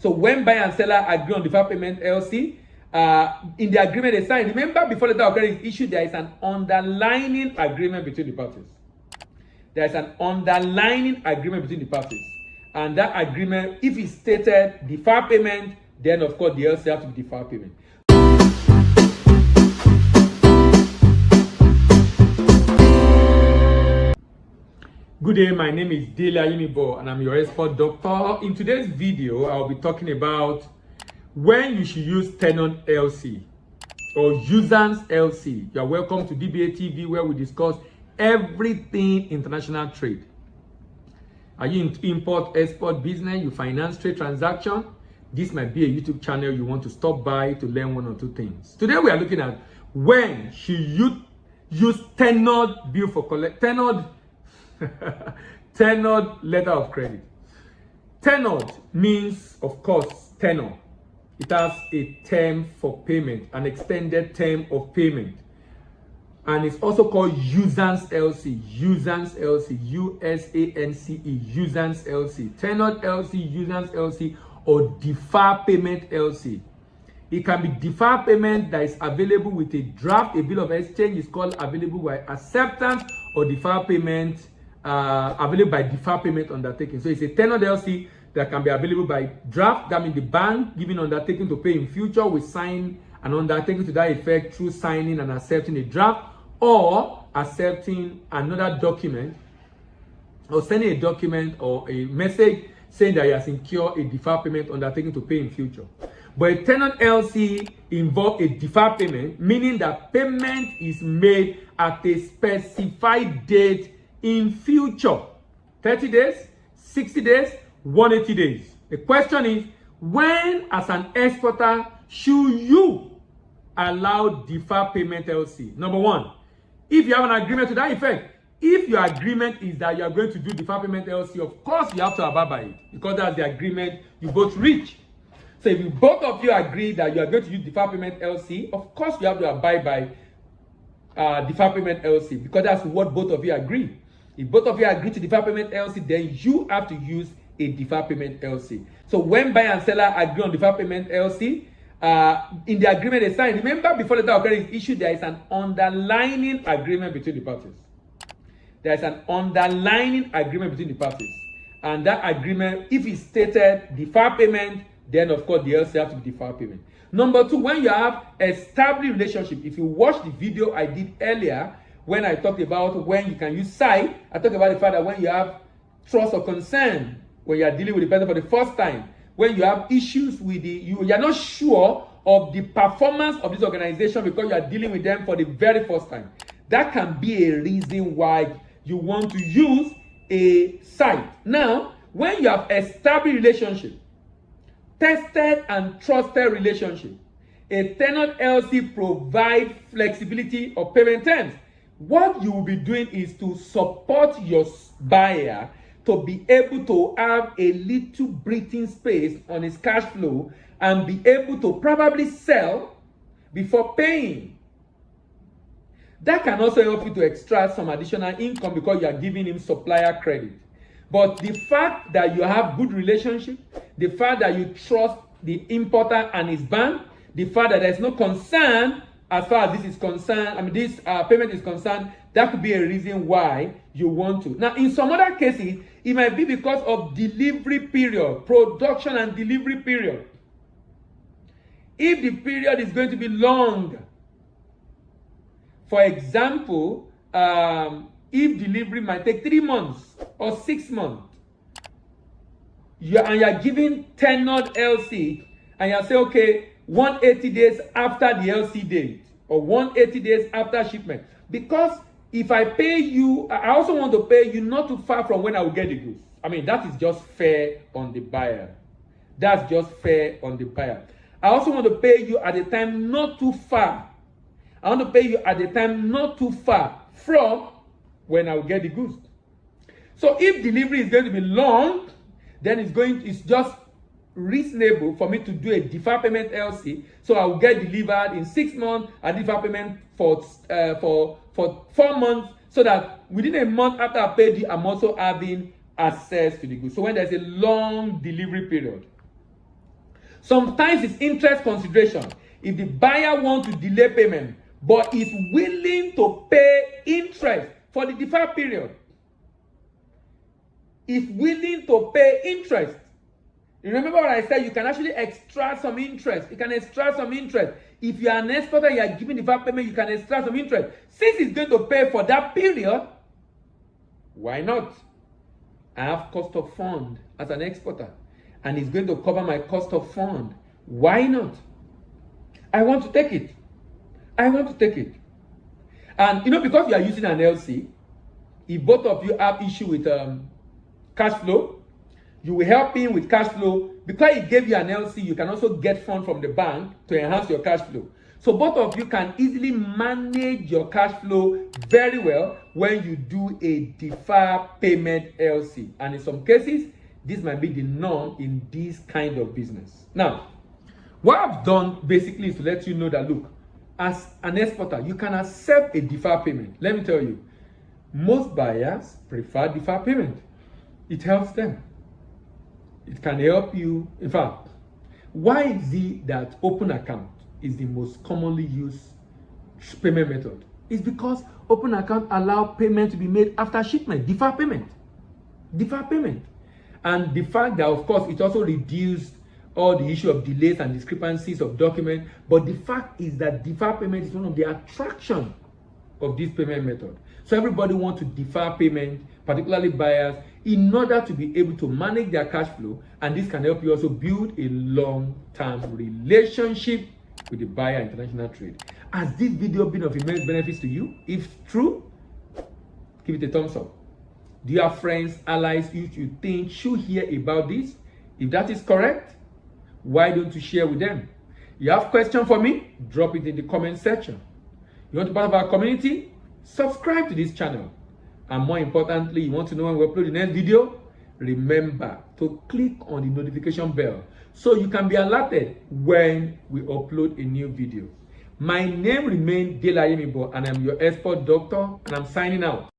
So when buyer and seller agree on deferred payment LC, in the agreement they sign, remember before the letter of credit is issued, there is an underlying agreement between the parties. There is an underlying agreement between the parties. And that agreement, if it's stated deferred payment, then of course the LC has to be deferred payment. Good day, my name is Delia Yimibo and I'm your expert doctor. In today's video, I'll be talking about when you should use Tenored LC or Usance LC. You're welcome to DBA TV, where we discuss everything international trade. Are you into import, export business? You finance trade transaction? This might be a YouTube channel you want to stop by to learn one or two things. Today we are looking at when should you use Tenored bill for collect, Tenored letter of credit. Tenored means, of course, tenor. It has a term for payment, an extended term of payment. And it's also called Usance LC. Usance LC. U-S-A-N-C-E. Usance LC. Tenored LC, Usance LC, or deferred payment LC. It can be deferred payment that is available with a draft. A bill of exchange is called available by acceptance, or deferred payment available by deferred payment undertaking. So it's a Tenored LC that can be available by draft. That means the bank giving undertaking to pay in future will sign an undertaking to that effect through signing and accepting a draft, or accepting another document, or sending a document or a message saying that he has incurred a deferred payment undertaking to pay in future. But a Tenored LC involves a deferred payment, meaning that payment is made at a specified date in future. 30 days, 60 days, 180 days. The question is, when as an exporter should you allow deferred payment LC? Number one, if you have an agreement to that effect. If your agreement is that you are going to do deferred payment LC, of course you have to abide by it, because that's the agreement you both reach. So if you both of you agree that you are going to use deferred payment LC, of course you have to abide by deferred payment LC, because that's what both of you agree. If both of you agree to deferred payment LC, then you have to use a deferred payment LC. So when buyer and seller agree on deferred payment LC, in the agreement they sign, remember before the letter of credit is issued, there is an underlying agreement between the parties. There is an underlying agreement between the parties. And that agreement, if it's stated deferred payment, then of course the LC has to be deferred payment. Number two, when you have established relationship, if you watch the video I did earlier, when I talked about when you can use side, I talked about the fact that when you have trust or concern, when you are dealing with the person for the first time, when you have issues with you are not sure of the performance of this organization because you are dealing with them for the very first time, that can be a reason why you want to use a site. Now, when you have established relationship, tested and trusted relationship, a Tenored LC provides flexibility of payment terms. What you will be doing is to support your buyer to be able to have a little breathing space on his cash flow and be able to probably sell before paying. That can also help you to extract some additional income because you are giving him supplier credit. But the fact that you have good relationship, the fact that you trust the importer and his bank, the fact that there's no concern as far as this is concerned, this payment is concerned, that could be a reason why you want to. Now, in some other cases, it might be because of delivery period, production and delivery period. If the period is going to be long, for example, if delivery might take 3 months or 6 months, and you're giving Tenored LC, and you say, okay, 180 days after the LC date, or 180 days after shipment. Because if I pay you, I also want to pay you not too far from when I will get the goods. That is just fair on the buyer. That's just fair on the buyer. I also want to pay you at a time not too far. I want to pay you at a time not too far from when I will get the goods. So if delivery is going to be long, then it's just reasonable for me to do a deferred payment LC, so I will get delivered in 6 months, a deferred payment for 4 months, so that within a month after I paid you, I'm also having access to the goods. So when there's a long delivery period, Sometimes it's interest consideration. If the buyer wants to delay payment, but is willing to pay interest for the deferred period, is willing to pay interest. You remember what I said? You can actually extract some interest. You can extract some interest. If you are an exporter, you are giving deferred payment, you can extract some interest. Since he's going to pay for that period, why not? I have cost of fund as an exporter, and he's going to cover my cost of fund. Why not? I want to take it. I want to take it. And because you are using an LC, if both of you have issue with cash flow, you will help him with cash flow. Because he gave you an LC, you can also get funds from the bank to enhance your cash flow. So both of you can easily manage your cash flow very well when you do a deferred payment LC. And in some cases, this might be the norm in this kind of business. Now, what I've done basically is to let you know that, look, as an exporter, you can accept a deferred payment. Let me tell you, most buyers prefer deferred payment. It helps them. It can help you. In fact, why is it that open account is the most commonly used payment method? It's because open account allows payment to be made after shipment, deferred payment. Deferred payment. And the fact that, of course, it also reduced all the issue of delays and discrepancies of document. But the fact is that deferred payment is one of the attractions of this payment method. So everybody wants to defer payment, particularly buyers, in order to be able to manage their cash flow. And this can help you also build a long-term relationship with the buyer in international trade. Has this video been of immense benefits to you? If true, give it a thumbs up. Do you have friends, allies you think should hear about this? If that is correct, why don't you share with them? You have questions for me? Drop it in the comment section. You want to be part of our community? Subscribe to this channel. And more importantly, you want to know when we upload the next video? Remember to click on the notification bell so you can be alerted when we upload a new video. My name remains Delayemibo, and I'm your export doctor, and I'm signing out.